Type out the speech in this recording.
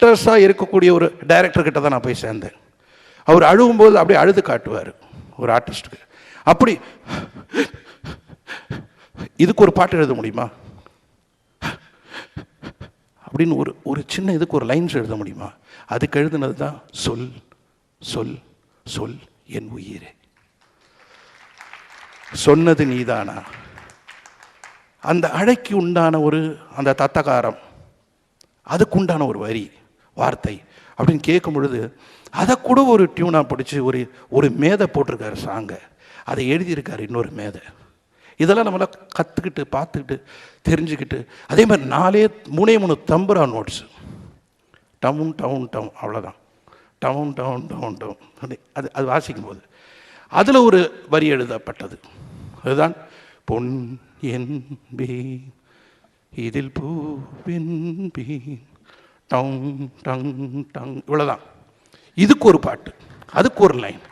ஆக்டர்ஸாக இருக்கக்கூடிய ஒரு டைரக்டர்கிட்ட தான் நான் போய் சேர்ந்தேன். அவர் அழுகும்போது அப்படியே அழுது காட்டுவார் ஒரு ஆர்டிஸ்ட்டுக்கு. அப்படி இதுக்கு ஒரு பாட்டு எழுத முடியுமா அப்படின்னு ஒரு சின்ன இதுக்கு ஒரு லைன்ஸ் எழுத முடியுமா? அதுக்கு எழுதுனது தான் சொல் சொல் சொல் என் உயிரே, சொன்னது நீதானா. அந்த அழைக்கு உண்டான ஒரு அந்த தத்தகாரம், அதுக்கு உண்டான ஒரு வரி வார்த்தை அப்படின்னு கேட்கும் பொழுது அதை கூட ஒரு டியூனாக பிடிச்சி ஒரு மேதை போட்டிருக்காரு சாங்கை, அதை எழுதியிருக்காரு இன்னொரு மேதை. இதெல்லாம் நம்மளாம் கற்றுக்கிட்டு பார்த்துக்கிட்டு தெரிஞ்சுக்கிட்டு, அதே மாதிரி 3 தம்புரா நோட்ஸ், டவுன் டவுன் டவுன், அவ்வளோதான், டவுன் டவுன் டவுன் டவுன், அது வாசிக்கும்போது அதில் ஒரு வரி எழுதப்பட்டது. அதுதான் பொன் என்பே இதில் பூவென்பே டங் டங் டங், இவ்வளோதான். இதுக்கு ஒரு பாட்டு, அதுக்கு ஒரு லைன்.